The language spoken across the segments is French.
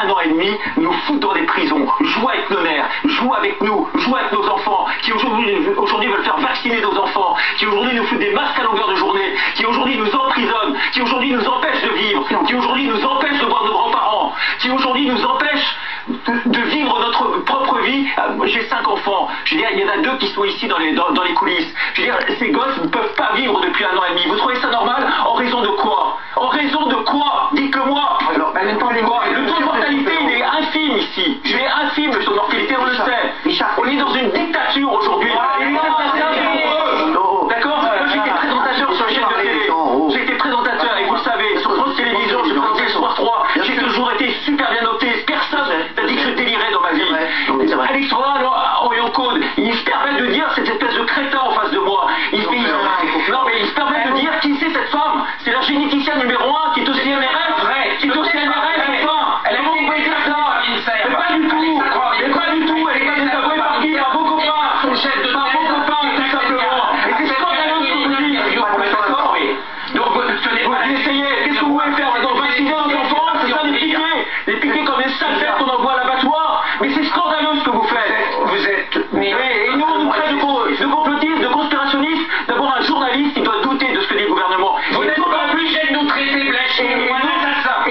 1 an et demi, nous foutent dans des prisons, jouent avec nos nerfs, jouent avec nous, jouent avec nos enfants, qui aujourd'hui veulent faire vacciner nos enfants, qui aujourd'hui nous foutent des masques à longueur de journée, qui aujourd'hui nous emprisonnent, qui aujourd'hui nous empêchent de vivre, qui aujourd'hui nous empêchent de voir nos grands-parents, qui aujourd'hui nous empêchent de vivre notre propre vie. Moi j'ai 5 enfants, je veux dire, il y en a 2 qui sont ici dans les coulisses. Je veux dire, ces gosses ne peuvent pas vivre depuis 1 an et demi. Vous trouvez ça normal? En raison de quoi? En raison de quoi? Dites-le-moi. Alors, le taux de mortalité, il est infime ici. Il est infime, le taux de mortalité, on le sait. On est dans une dictature aujourd'hui. D'accord? Moi j'étais présentateur sur la chaîne de télé. J'étais présentateur, et vous le savez, sur France Télévisions, j'ai présenté le Soir 3. J'ai toujours été super bien noté. Personne n'a dit que je délirais dans ma vie. Alex Roy, en code, il se permet de dire cette espèce de crétin en face de moi. Il se permet de dire qui c'est cette femme. C'est la généticienne numéro 1 qui est aussi MRF. Qui est aussi MRF, cette femme. Comment vous pouvez dire ça? Mais pas du tout. Mais pas du tout. Elle est pas désavouée par qui? Par vos copains. Par vos copains, tout simplement. Et c'est scandaleux ce que vous dites. D'accord, oui. Donc, vous essayez. Qu'est-ce que vous voulez faire? Dans vacciner nos enfants? C'est ça, les piquer? Les piquer comme des salpêtres qu'on envoie à l'abattoir? Mais c'est scandaleux ce que vous faites. Vous êtes... Et nous, on nous traite de complotistes, de conspirationnistes. D'abord, un journaliste, il doit douter de ce que dit le gouvernement. Vous n'êtes pas obligé de nous traiter Blachier ou un assassin.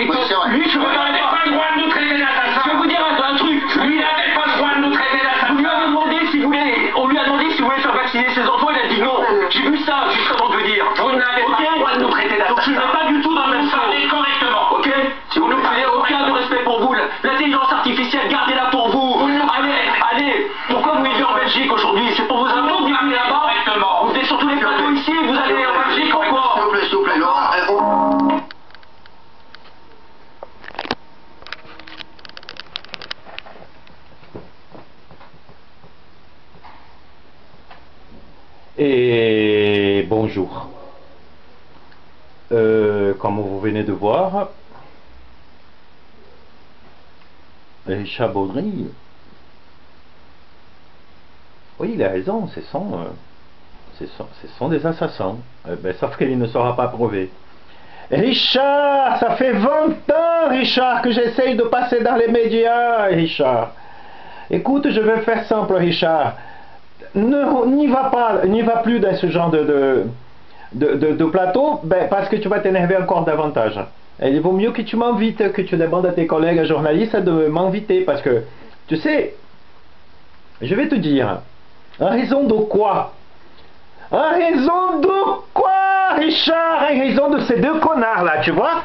Lui, je vous n'avez pas le droit de nous traiter d'assassin. Je vais vous dire un truc. Lui n'avait pas le droit de nous traiter d'assassin. On lui a demandé s'il voulait faire vacciner ses enfants, il a dit non. J'ai vu ça, juste avant de vous dire. Vous n'avez pas le droit de nous traiter d'assassin. Donc je ne vais pas du tout dans le même sens. Parlez correctement. Ok? Si vous ne avez aucun de respect pour vous, l'intelligence artificielle, gardez-la pour vous. Allez. Pourquoi vous vivez en Belgique aujourd'hui? C'est pour vos amours que vous vivez là-bas? Vous êtes sur tous les plateaux ici, vous allez en Belgique encore? S'il vous plaît, Laurent. Et bonjour. Comme vous venez de voir, Richard Baudry, oui, il a raison, ce sont des assassins, sauf qu'il ne sera pas prouvé. Richard, ça fait 20 ans, Richard, que j'essaye de passer dans les médias, Richard. Écoute, je vais faire simple, Richard. N'y va plus dans ce genre de plateau, parce que tu vas t'énerver encore davantage. Et il vaut mieux que tu m'invites, que tu demandes à tes collègues journalistes de m'inviter, parce que, tu sais, je vais te dire, en raison de quoi? En raison de quoi, Richard? En raison de ces 2 connards là, tu vois?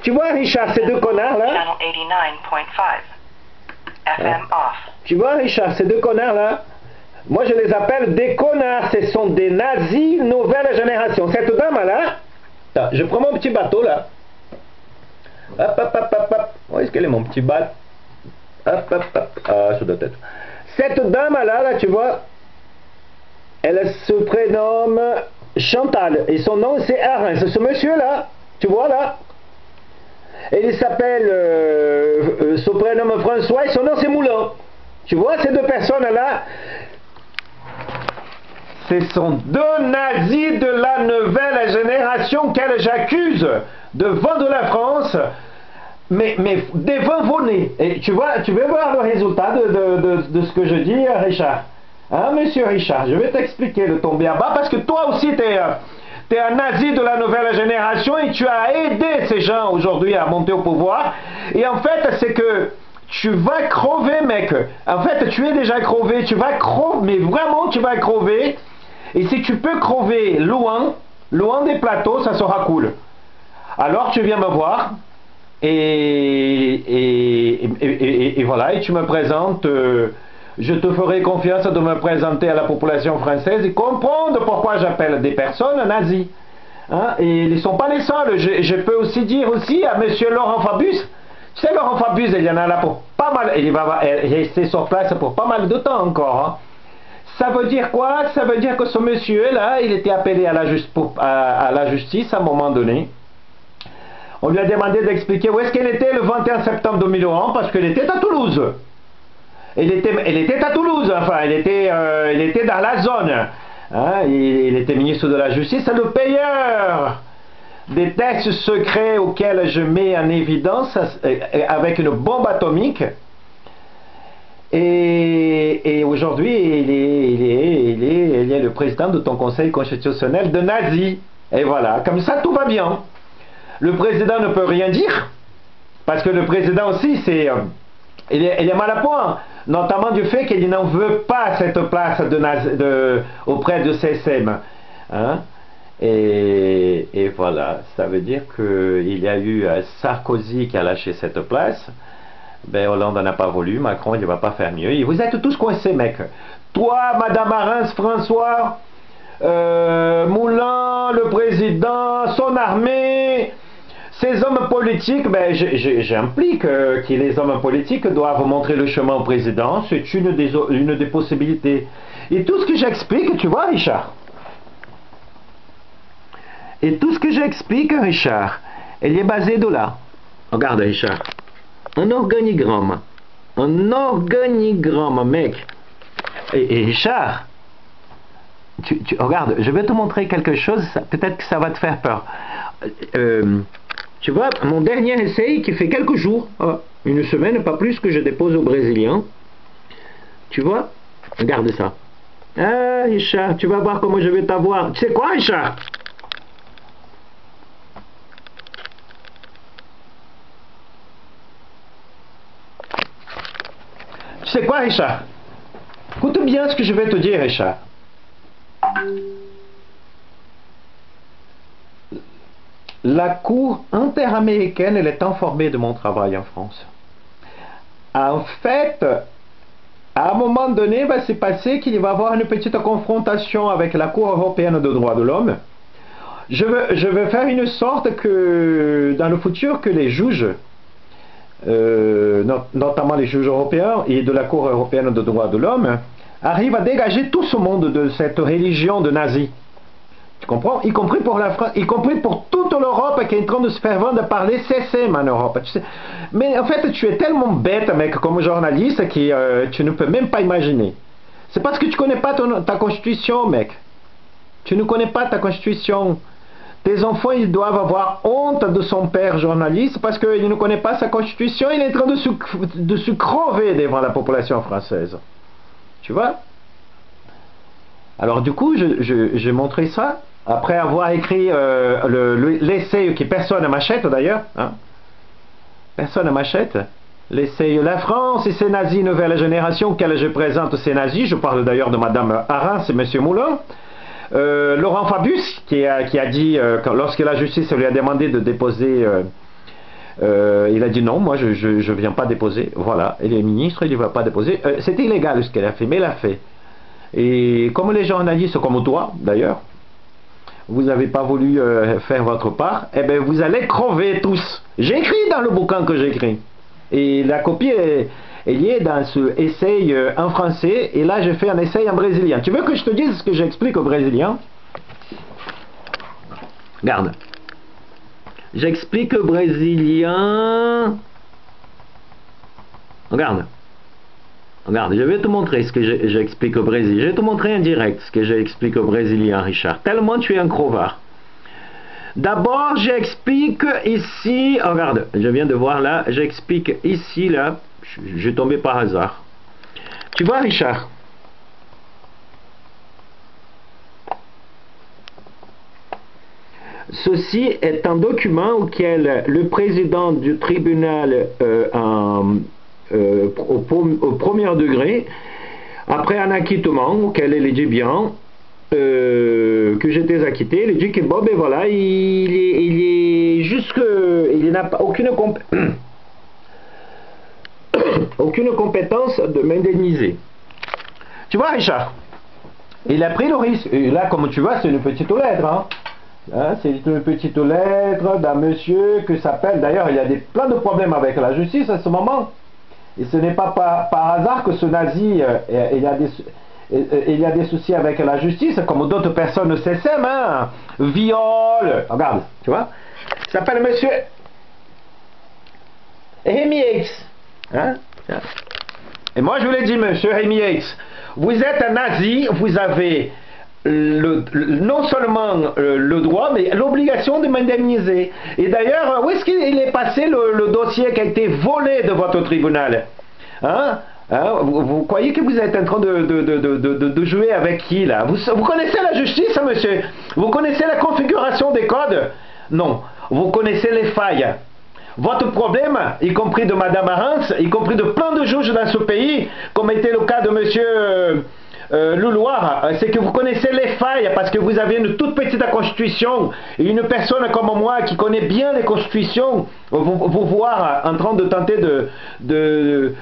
Tu vois, Richard, ces 2 connards là? FM off. Tu vois, Richard, ces 2 connards là? Moi, je les appelle des connards. Ce sont des nazis nouvelle génération. Cette dame-là, je prends mon petit bateau, là. Hop. Où est-ce qu'elle est, mon petit bateau? Hop. Ah, ça doit être. Cette dame-là, tu vois, elle se prénomme Chantal. Et son nom, c'est Arin. C'est ce monsieur-là, tu vois, là. Et il s'appelle, son prénom François, et son nom, c'est Moulin. Tu vois, ces 2 personnes-là, ce sont 2 nazis de la nouvelle génération qu'elle j'accuse de vendre la France, mais des vins. Et tu vois, tu veux voir le résultat de ce que je dis, Richard? Hein, monsieur Richard, je vais t'expliquer de tomber à bas, parce que toi aussi, t'es un nazi de la nouvelle génération et tu as aidé ces gens aujourd'hui à monter au pouvoir. Et en fait, c'est que tu vas crever, mec. En fait, tu es déjà crevé, tu vas crever, mais vraiment, tu vas crever. Et si tu peux crever loin des plateaux, ça sera cool. Alors tu viens me voir et voilà, et tu me présentes, je te ferai confiance de me présenter à la population française et comprendre pourquoi j'appelle des personnes nazis. Hein? Et ils ne sont pas les seuls. Je peux aussi dire aussi à monsieur Laurent Fabius. Tu sais, Laurent Fabius, il y en a là pour pas mal, il va rester sur place pour pas mal de temps encore. Hein? Ça veut dire quoi? Ça veut dire que ce monsieur-là, il était appelé à la justice à un moment donné. On lui a demandé d'expliquer où est-ce qu'il était le 21 septembre 2001, parce qu'il était à Toulouse. Il était à Toulouse, enfin, il était dans la zone. Hein? Il était ministre de la Justice, c'est le payeur des tests secrets auxquels je mets en évidence avec une bombe atomique. Et aujourd'hui, il est le président de ton conseil constitutionnel de nazi. Et voilà, comme ça tout va bien. Le président ne peut rien dire, parce que le président aussi, il est mal à point, notamment du fait qu'il n'en veut pas cette place auprès de CSM. Hein? Et voilà, ça veut dire qu'il y a eu Sarkozy qui a lâché cette place. Ben Hollande n'en a pas voulu, Macron il ne va pas faire mieux. Et vous êtes tous coincés, mec. Toi, Madame Arens, François, Moulin, le président, son armée, ces hommes politiques, ben, j'implique que les hommes politiques doivent montrer le chemin au président. C'est une des possibilités. Et tout ce que j'explique, tu vois, Richard, il est basé de là. Regarde, Richard. Un organigramme, mec. Et Richard, regarde, je vais te montrer quelque chose, peut-être que ça va te faire peur. Tu vois, mon dernier essai qui fait quelques jours, une semaine, pas plus, que je dépose aux Brésiliens. Tu vois, regarde ça. Ah, Richard, tu vas voir comment je vais t'avoir. Tu sais quoi, Richard? Tu sais quoi, Richard? Écoute bien ce que je vais te dire, Richard. La Cour interaméricaine, elle est informée de mon travail en France. En fait, à un moment donné, va se passer qu'il va y avoir une petite confrontation avec la Cour européenne de droits de l'homme. Je veux faire une sorte que, dans le futur, que les juges, notamment les juges européens et de la Cour européenne de droits de l'homme, arrivent à dégager tout ce monde de cette religion de nazis. Tu comprends? Y compris pour la France, y compris pour toute l'Europe qui est en train de se faire vendre par les CCM en Europe. Tu sais. Mais en fait, tu es tellement bête, mec, comme journaliste, que tu ne peux même pas imaginer. C'est parce que tu ne connais pas ta constitution, mec. Tu ne connais pas ta constitution. Tes enfants, ils doivent avoir honte de son père journaliste parce qu'il ne connaît pas sa constitution, il est en train de se crever devant la population française. Tu vois? Alors du coup, j'ai montré ça, après avoir écrit l'essai que personne ne m'achète d'ailleurs. Hein? Personne ne m'achète. L'essai La France et ses nazis, nouvelle génération, qu'elle je présente ces nazis. Je parle d'ailleurs de Madame Arens et Monsieur Moulin. Laurent Fabius qui a dit lorsque la justice lui a demandé de déposer il a dit non, moi je viens pas déposer, voilà, il est ministre, il ne va pas déposer, c'était illégal ce qu'elle a fait, mais elle a fait. Et comme les journalistes, comme toi d'ailleurs, vous n'avez pas voulu faire votre part, eh bien vous allez crever tous. J'ai écrit dans le bouquin que j'ai écrit, et la copie elle y est dans ce essai en français, et là j'ai fait un essai en brésilien. Tu veux que je te dise ce que j'explique aux Brésiliens? Regarde. J'explique aux Brésiliens. Regarde. Regarde, je vais te montrer ce que j'explique au Brésil. Je vais te montrer en direct ce que j'explique aux Brésiliens, Richard. Tellement tu es un crevard. D'abord, j'explique ici. Oh, regarde, je viens de voir là. J'explique ici, là. J'ai tombé par hasard. Tu vois, Richard? Ceci est un document auquel le président du tribunal au premier degré, après un acquittement, auquel il dit bien que j'étais acquitté, il dit que bon, ben voilà, il est jusque, il n'a aucune compétence de m'indemniser. Tu vois, Richard? Il a pris le risque. Et là, comme tu vois, c'est une petite lettre. Hein? C'est une petite lettre d'un monsieur qui s'appelle... D'ailleurs, il y a plein de problèmes avec la justice à ce moment. Et ce n'est pas par hasard que ce nazi, il y a des soucis avec la justice, comme d'autres personnes s'aiment. Hein? Viol. Regarde, tu vois? Il s'appelle monsieur Rémi Yates. Hein? Et moi je vous l'ai dit, monsieur Rémi Yates, vous êtes un nazi, vous avez non seulement le droit, mais l'obligation de m'indemniser. Et d'ailleurs, où est-ce qu'il est passé le dossier qui a été volé de votre tribunal? Hein? Vous croyez que vous êtes en train de jouer avec qui là? Vous connaissez la justice, hein, monsieur? Vous connaissez la configuration des codes? Non. Vous connaissez les failles. Votre problème, y compris de Madame Arens, y compris de plein de juges dans ce pays, comme était le cas de monsieur Louloir, c'est que vous connaissez les failles parce que vous avez une toute petite constitution et une personne comme moi qui connaît bien les constitutions, vous voir en train de tenter de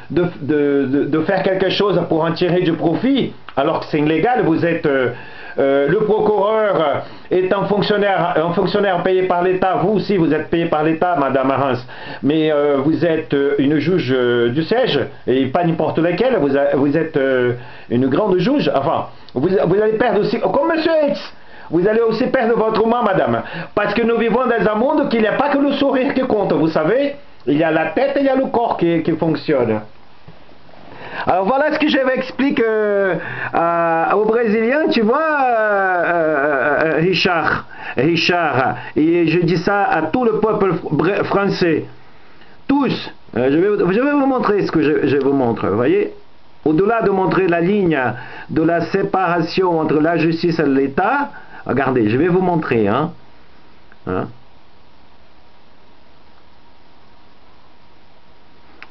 faire quelque chose pour en tirer du profit alors que c'est illégal. Vous êtes le procureur est un fonctionnaire payé par l'État. Vous aussi vous êtes payé par l'État, Madame Arens, mais vous êtes une juge du siège et pas n'importe laquelle. Vous êtes une grande juge. Enfin, vous allez perdre aussi, comme Monsieur X, vous allez aussi perdre votre main, madame, parce que nous vivons dans un monde qu'il n'y a pas que le sourire qui compte, vous savez, il y a la tête et il y a le corps qui fonctionnent. Alors voilà ce que je vais expliquer aux Brésiliens, tu vois, Richard, et je dis ça à tout le peuple français, tous. Je vais vous montrer ce que je vous montre, vous voyez. Au-delà de montrer la ligne de la séparation entre la justice et l'État, regardez, je vais vous montrer, hein.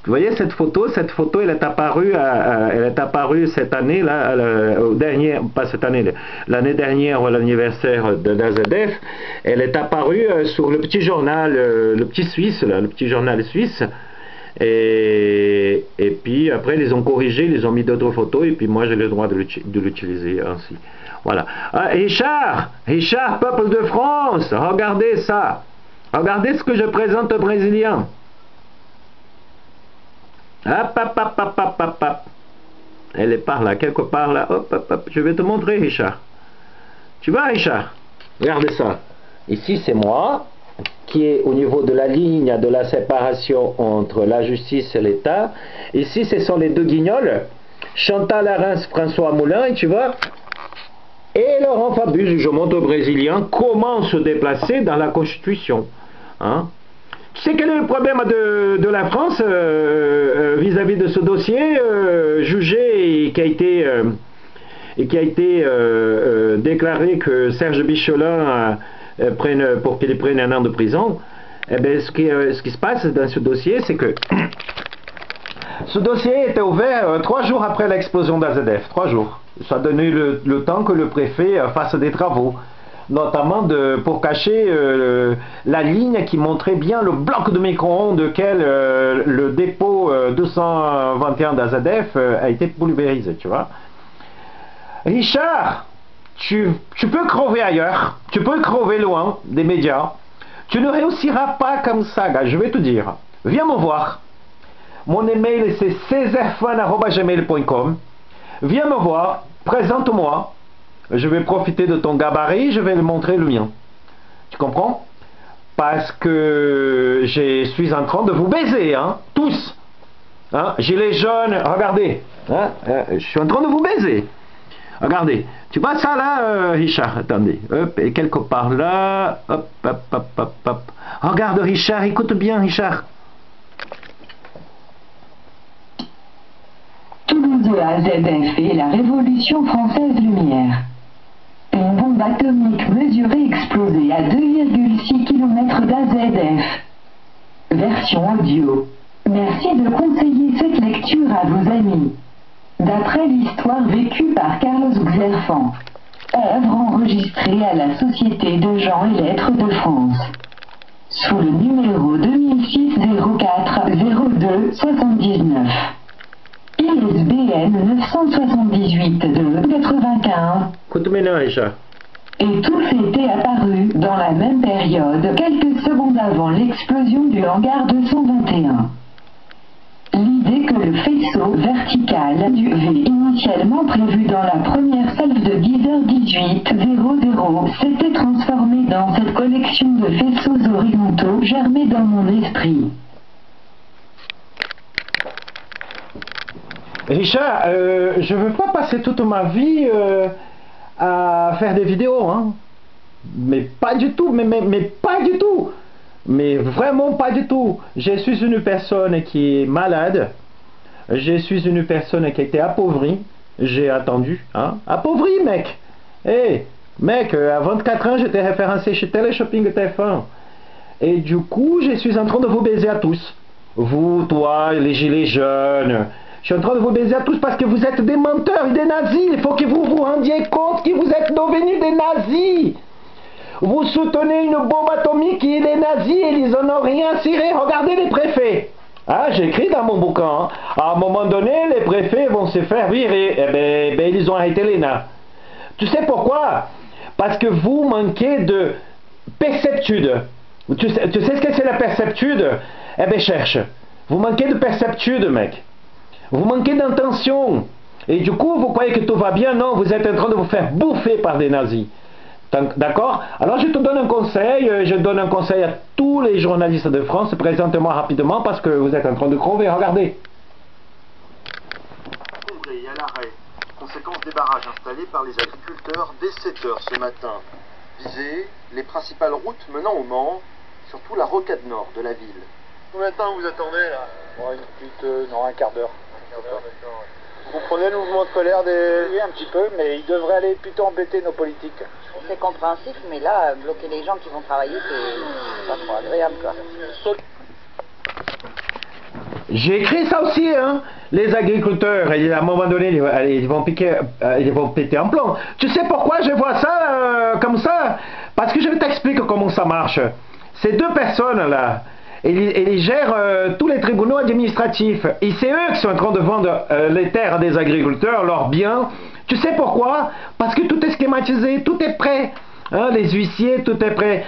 Vous voyez cette photo elle est apparue cette année, là, pas cette année, l'année dernière, à l'anniversaire de l'AZF, elle est apparue sur le petit journal, le petit suisse, là, le petit journal suisse, et puis après ils ont corrigé, ils ont mis d'autres photos, et puis moi j'ai le droit de l'utiliser ainsi. Voilà. Richard, peuple de France, regardez ça, regardez ce que je présente aux Brésiliens. Hop. Elle est par là, quelque part là. Hop. Je vais te montrer, Richard. Tu vois, Richard? Regardez ça. Ici, c'est moi, qui est au niveau de la ligne de la séparation entre la justice et l'État. Ici, ce sont les deux guignols. Chantal Arens, François Moulin, tu vois. Et Laurent Fabius, je montre aux Brésiliens comment se déplacer dans la Constitution. Hein? Tu sais quel est le problème de la France vis-à-vis de ce dossier jugé et qui a été déclaré que Serge Bichelin pour qu'il prenne 1 an de prison? Eh bien, ce qui se passe dans ce dossier, c'est que ce dossier était ouvert 3 jours après l'explosion d'AZF. 3 jours. Ça a donné le temps que le préfet fasse des travaux, notamment pour cacher la ligne qui montrait bien le bloc de micro-ondes duquel le dépôt 221 d'AZF a été pulvérisé, tu vois. Richard, tu peux crever ailleurs, tu peux crever loin des médias, tu ne réussiras pas comme ça, gars, je vais te dire. Viens me voir. Mon email c'est cesarfan@gmail.com. Viens me voir, présente-moi. Je vais profiter de ton gabarit, je vais le montrer le mien. Tu comprends? Parce que je suis en train de vous baiser, hein, tous. Hein, gilets jaunes, regardez. Hein, je suis en train de vous baiser. Regardez. Tu vois ça là, Richard? Attendez. Hop, et quelque part là. Hop. Regarde, Richard, écoute bien, Richard. Toulouse AZF et la Révolution française lumière. Une bombe atomique mesurée explosée à 2,6 km d'AZF. Version audio. Merci de conseiller cette lecture à vos amis. D'après l'histoire vécue par Carlos Xerfan. Œuvre enregistrée à la Société de Gens et Lettres de France. Sous le numéro 2006 04 02 79. ISBN 978 2 95. Écoute maintenant, Richard. Et tous étaient apparus dans la même période, quelques secondes avant l'explosion du hangar 221. L'idée que le faisceau vertical du V initialement prévu dans la première salve de 10h18:00 s'était transformé dans cette collection de faisceaux horizontaux germés dans mon esprit. Richard, je ne veux pas passer toute ma vie à faire des vidéos, hein. Mais pas du tout, mais pas du tout. Mais vraiment pas du tout. Je suis une personne qui est malade. Je suis une personne qui a été appauvrie. J'ai attendu, hein. Appauvrie, mec. Hé, mec, à 24 ans, j'étais référencé chez Téléshopping TF1. Et du coup, je suis en train de vous baiser à tous. Vous, toi, les gilets jaunes. Je suis en train de vous baiser à tous parce que vous êtes des menteurs et des nazis. Il faut que vous vous rendiez compte que vous êtes devenus des nazis. Vous soutenez une bombe atomique et les nazis, ils n'en ont rien ciré. Regardez les préfets. Ah, j'écris dans mon bouquin. Hein. À un moment donné, les préfets vont se faire virer. Eh ben, ils ont arrêté l'ENA. Tu sais pourquoi? Parce que vous manquez de perceptude. Tu sais ce que c'est la perceptude? Eh ben, cherche. Vous manquez de perceptude, mec. Vous manquez d'intention. Et du coup, vous croyez que tout va bien? Non, vous êtes en train de vous faire bouffer par des nazis. D'accord? Alors je te donne un conseil, je donne un conseil à tous les journalistes de France, présentez-moi rapidement parce que vous êtes en train de crever, regardez. Combray à l'arrêt, conséquence des barrages installés par les agriculteurs dès 7h ce matin. Visées, les principales routes menant au Mans, surtout la rocade nord de la ville. Combien de temps vous attendez là? Un quart d'heure. D'accord. Vous prenez le mouvement de colère des... Oui, un petit peu, mais il devrait aller plutôt embêter nos politiques. C'est compréhensif, mais là, bloquer les gens qui vont travailler, c'est pas trop agréable, quoi. J'ai écrit ça aussi, hein. Les agriculteurs, à un moment donné, ils vont péter un plomb. Tu sais pourquoi je vois ça comme ça? Parce que je vais t'expliquer comment ça marche. Ces deux personnes-là, ils gèrent tous les tribunaux administratifs. Et c'est eux qui sont en train de vendre les terres des agriculteurs, leurs biens. Tu sais pourquoi? Parce que tout est schématisé, tout est prêt. Hein, les huissiers, tout est prêt.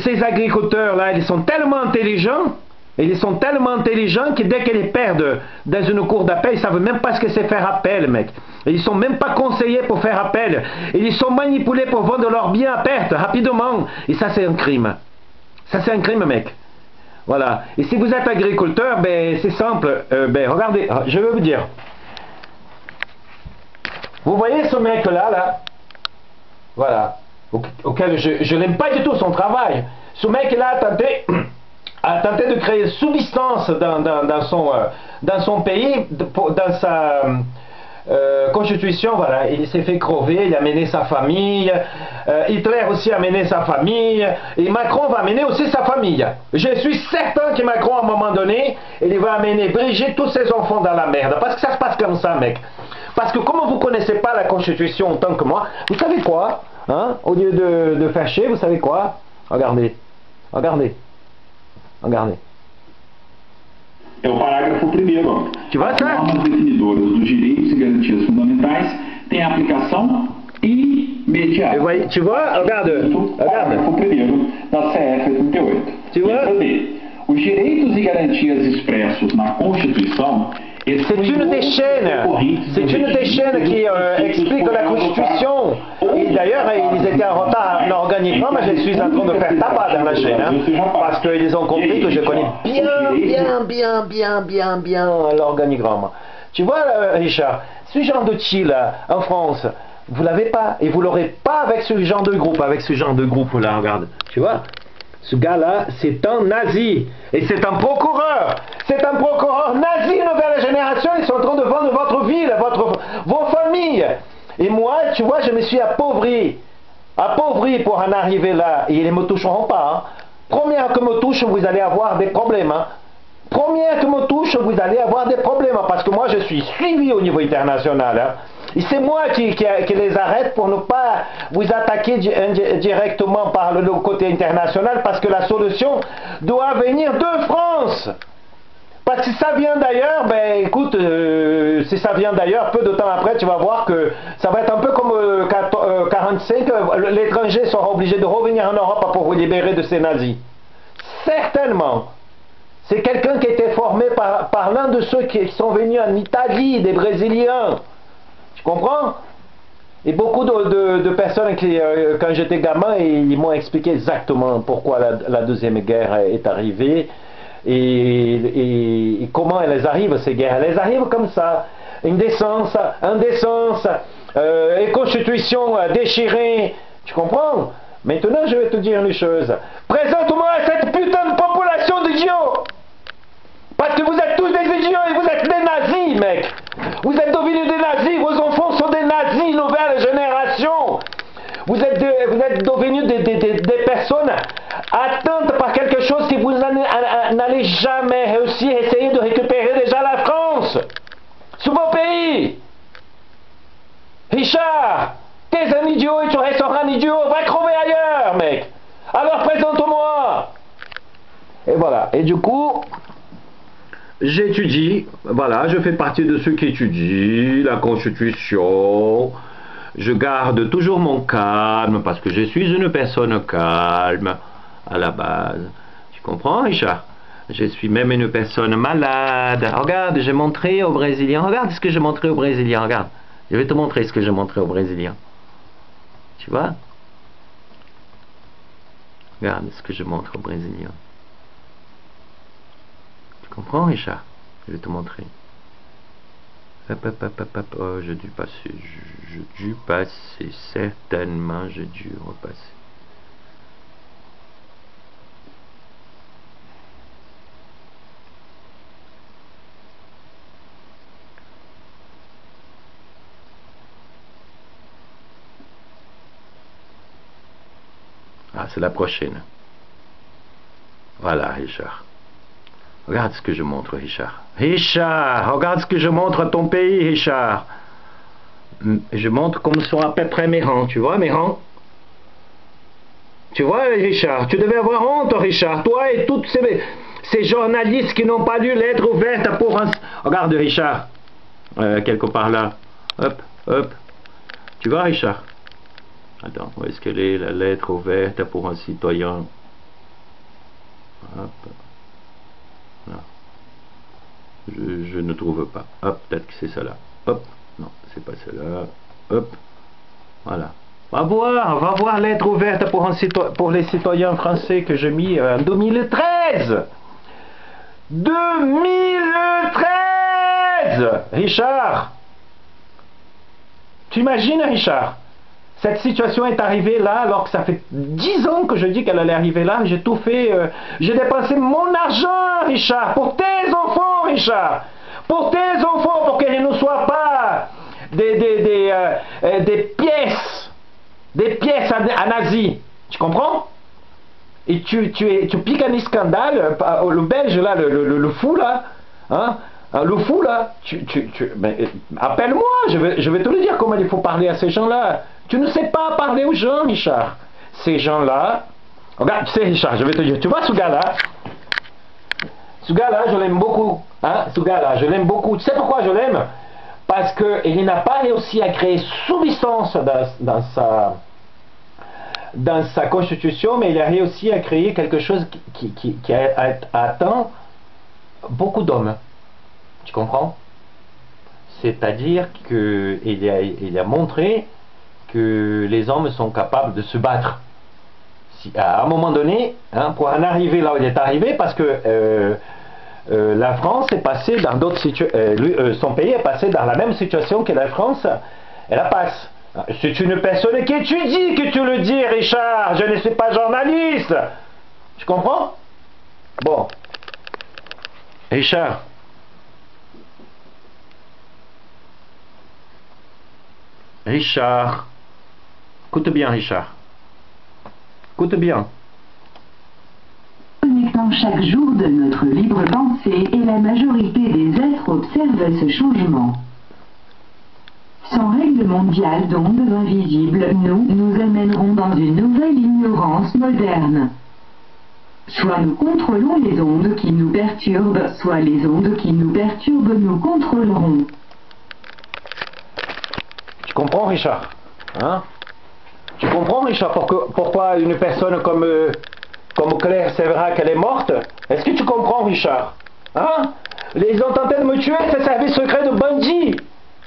Ces agriculteurs-là, ils sont tellement intelligents, que dès qu'ils perdent dans une cour d'appel, ils ne savent même pas ce que c'est faire appel, mec. Et ils ne sont même pas conseillés pour faire appel. Et ils sont manipulés pour vendre leurs biens à perte, rapidement. Et ça, c'est un crime. Ça, c'est un crime, mec. Voilà. Et si vous êtes agriculteur, ben, c'est simple. Regardez, je vais vous dire. Vous voyez ce mec-là, là? Voilà. Auquel je n'aime pas du tout son travail. Ce mec-là a tenté de créer une subsistance dans son pays, dans sa constitution. Voilà. Il s'est fait crever, il a mené sa famille. Hitler aussi a mené sa famille. Et Macron va mener aussi sa famille. Je suis certain que Macron, à un moment donné, il va amener Brigitte, tous ses enfants dans la merde. Parce que ça se passe comme ça, mec. Parce que comme vous ne connaissez pas la Constitution en tant que moi, vous savez quoi, hein? Au lieu de faire chier, vous savez quoi? Regardez. Regardez. Regardez. É o parágrafo 1º. Tu vois ça? Normas definidoras dos direitos e garantias fundamentais têm aplicação imediata. Tu vois? Regarde. Parágrafo 1º da CF 88. Tu vois? Letra B. Os direitos e garantias expressos na Constituição. C'est une des chaînes qui explique la Constitution. Et d'ailleurs, ils étaient en retard à l'organigramme, je suis en train de faire tabac dans la chaîne. Hein, parce qu'ils ont compris que je connais bien l'organigramme. Tu vois, Richard, ce genre d'outil là, en France, vous l'avez pas. Et vous l'aurez pas avec ce genre de groupe. Avec ce genre de groupe là, regarde. Tu vois? Ce gars-là, c'est un nazi. Et c'est un procureur. C'est un procureur nazi, nouvelle génération. Ils sont en train de vendre votre ville, vos familles. Et moi, tu vois, je me suis appauvri. Appauvri pour en arriver là. Et ils ne me toucheront pas. Hein. Première que me touche, vous allez avoir des problèmes. Hein. Première que me touche, vous allez avoir des problèmes. Parce que moi, je suis suivi au niveau international. Hein. Et c'est moi qui les arrête pour ne pas vous attaquer directement par le côté international, parce que la solution doit venir de France. Parce que si ça vient d'ailleurs, ben écoute, si ça vient d'ailleurs, peu de temps après, tu vas voir que ça va être un peu comme 45, l'étranger sera obligé de revenir en Europe pour vous libérer de ces nazis. Certainement. C'est quelqu'un qui a été formé par l'un de ceux qui sont venus en Italie, des Brésiliens. Tu comprends? Et beaucoup de personnes qui, quand j'étais gamin, ils m'ont expliqué exactement pourquoi la Deuxième Guerre est arrivée et comment elles arrivent, ces guerres. Elles arrivent comme ça. Indécence, et constitution déchirée. Tu comprends? Maintenant, je vais te dire une chose. Présente-moi cette putain de population d'idiots. Parce que vous êtes tous des idiots et vous êtes des nazis, mec. Vous êtes devenus des nazis, vos enfants sont des nazis, nouvelle génération. Vous êtes devenus des personnes atteintes par quelque chose que vous n'allez jamais réussir à essayer de récupérer déjà la France. Sous vos pays. Richard, t'es un idiot et tu resteras un idiot. Va crever ailleurs, mec. Alors présente-moi. Et voilà. Et du coup, j'étudie. Voilà, je fais partie de ceux qui étudient la Constitution. Je garde toujours mon calme parce que je suis une personne calme à la base. Tu comprends, Richard? Je suis même une personne malade. Regarde, j'ai montré aux Brésiliens. Regarde ce que j'ai montré aux Brésiliens. Regarde. Je vais te montrer ce que j'ai montré aux Brésiliens. Tu vois? Regarde ce que je montre aux Brésiliens. Tu comprends, Richard? Je vais te montrer. Hop, hop, hop, hop, hop. Oh, j'ai dû passer. J'ai dû passer. Certainement, j'ai dû repasser. Ah, c'est la prochaine. Voilà, Richard. Regarde ce que je montre, Richard. Richard, regarde ce que je montre à ton pays, Richard. Je montre comme sont à peu près mes rangs. Tu vois, mes rangs? Tu vois, Richard? Tu devais avoir honte, Richard. Toi et tous ces journalistes qui n'ont pas lu Lettre ouverte pour un... Regarde, Richard. Quelque part là. Hop, hop. Tu vois, Richard? Attends, où est-ce qu'elle est, la lettre ouverte pour un citoyen? Hop. Là. Je ne trouve pas. Hop, peut-être que c'est celle-là. Hop, non, c'est pas celle-là. Hop, voilà. Va voir lettre ouverte pour les citoyens français que j'ai mis en 2013. 2013, Richard. Tu imagines, Richard? Cette situation est arrivée là, alors que ça fait 10 ans que je dis qu'elle allait arriver là. J'ai tout fait. J'ai dépensé mon argent, Richard, pour tes enfants, Richard. Pour tes enfants, pour qu'ils ne soient pas des pièces. Des pièces à nazi. Tu comprends? Et tu piques un scandale. Le Belge, là, le fou, là. Hein? Le fou, là. Appelle-moi, je vais te le dire comment il faut parler à ces gens-là. Tu ne sais pas parler aux gens, Richard. Ces gens-là... Regarde, tu sais, Richard, je vais te dire. Tu vois ce gars-là? Ce gars-là, je l'aime beaucoup. Hein? Ce gars-là, je l'aime beaucoup. Tu sais pourquoi je l'aime? Parce qu'il n'a pas réussi à créer substance dans sa constitution, mais il a réussi à créer quelque chose qui a atteint beaucoup d'hommes. Tu comprends? C'est-à-dire qu'il a montré que les hommes sont capables de se battre. À un moment donné, hein, pour en arriver là où il est arrivé, parce que la France est passée dans d'autres situations, son pays est passé dans la même situation que la France, et la passe. C'est une personne qui étudie que tu le dis, Richard, je ne suis pas journaliste. Tu comprends? Bon. Richard. Richard. Écoute bien, Richard. Écoute bien. Connectant chaque jour de notre libre pensée et la majorité des êtres observent ce changement. Sans règle mondiale d'ondes invisibles, nous amènerons dans une nouvelle ignorance moderne. Soit nous contrôlons les ondes qui nous perturbent, soit les ondes qui nous perturbent nous contrôleront. Tu comprends, Richard? Hein? Tu comprends, Richard, pourquoi une personne comme Claire Sévérac, elle est morte? Est-ce que tu comprends, Richard? Hein? Ils ont tenté de me tuer, c'est service secret de bandits.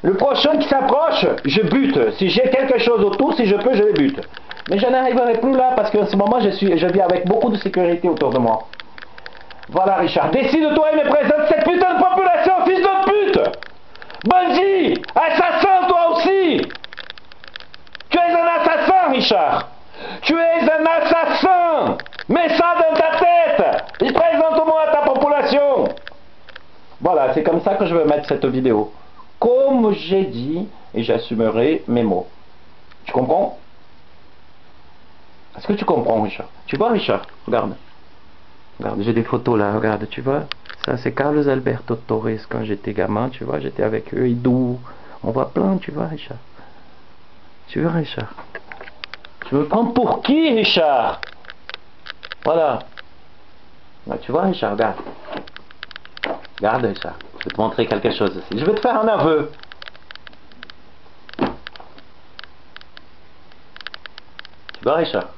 Le prochain qui s'approche, je bute. Si j'ai quelque chose autour, si je peux, je les bute. Mais je n'arriverai plus là parce qu'en ce moment, je vis avec beaucoup de sécurité autour de moi. Voilà, Richard. Décide-toi et me présente cette putain de population, fils de pute! Bandit! Assassin, toi aussi! assassin, Richard. Tu es un assassin. Mets ça dans ta tête. Et présente-moi à ta population. Voilà, c'est comme ça que je veux mettre cette vidéo. Comme j'ai dit, et j'assumerai mes mots. Tu comprends? Est-ce que tu comprends, Richard? Tu vois, Richard? Regarde. Regarde, j'ai des photos là, regarde, tu vois? Ça, c'est Carlos Alberto Torres quand j'étais gamin, tu vois? J'étais avec eux, Idou. On voit plein, tu vois, Richard? Tu vois, Richard? Tu me prends pour qui, Richard? Voilà. Là, tu vois, Richard, regarde. Regarde, Richard. Je vais te montrer quelque chose aussi. Je vais te faire un aveu. Tu vois, Richard?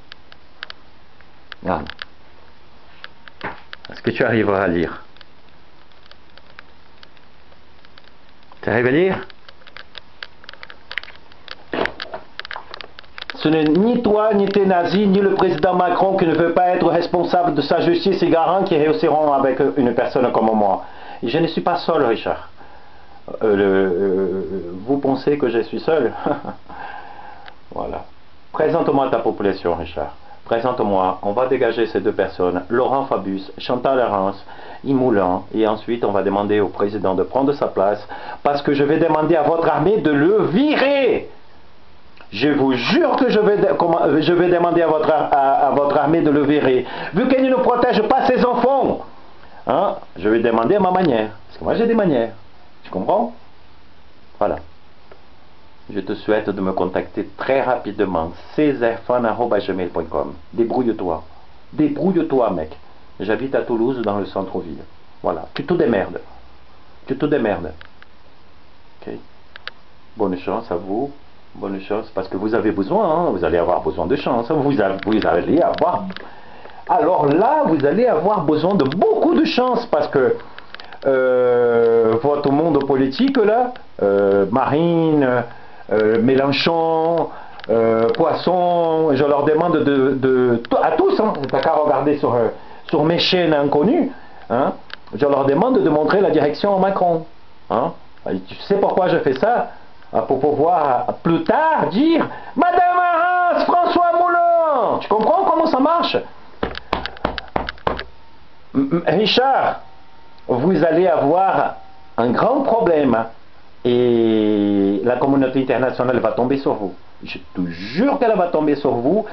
Regarde. Est-ce que tu arriveras à lire? Tu arrives à lire? Ce n'est ni toi, ni tes nazis, ni le président Macron qui ne veut pas être responsable de sa justice et garant qui réussiront avec une personne comme moi. Et je ne suis pas seul, Richard. Vous pensez que je suis seul? Voilà. Présente-moi ta population, Richard. Présente-moi. On va dégager ces deux personnes, Laurent Fabius, Chantal Herrance, Imoulin, et ensuite on va demander au président de prendre sa place, parce que je vais demander à votre armée de le virer. Je vous jure que je vais demander à votre armée de le virer. Vu qu'elle ne protège pas ses enfants, hein, je vais demander à ma manière. Parce que moi j'ai des manières. Tu comprends? Voilà. Je te souhaite de me contacter très rapidement. cesarfan@gmail.com. Débrouille-toi. Débrouille-toi, mec. J'habite à Toulouse, dans le centre-ville. Voilà. Tu te démerdes. Tu te démerdes. Ok. Bonne chance à vous. Bonne chance, parce que vous avez besoin, hein, vous allez avoir besoin de chance, vous allez avoir... Alors là, vous allez avoir besoin de beaucoup de chance, parce que votre monde politique, là, Marine, Mélenchon, Poisson, je leur demande à tous, hein, t'as qu'à regarder sur mes chaînes inconnues, hein, je leur demande de montrer la direction à Macron. Hein. Tu sais pourquoi je fais ça? Pour pouvoir plus tard dire Madame Arras, François Moulin. Tu comprends comment ça marche? Richard, vous allez avoir un grand problème et la communauté internationale va tomber sur vous. Je te jure qu'elle va tomber sur vous.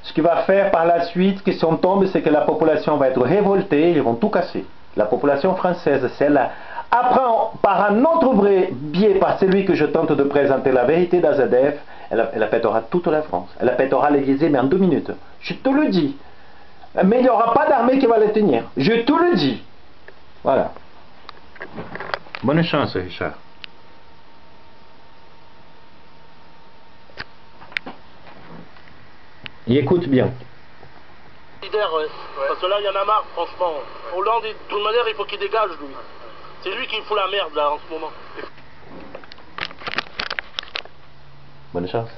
Ce qui va faire par la suite, que si on tombe, c'est que la population va être révoltée, ils vont tout casser. La population française, celle-là, apprend par un autre biais, par celui que je tente de présenter la vérité d'AZF, elle pètera toute la France. Elle pètera l'Élysée, mais en 2 minutes. Je te le dis. Mais il n'y aura pas d'armée qui va les tenir. Je te le dis. Voilà. Bonne chance, Richard. Et écoute bien. Parce que là, il y en a marre, franchement. Hollande, de toute manière, il faut qu'il dégage, lui. C'est lui qui fout la merde, là, en ce moment. Bonne chance.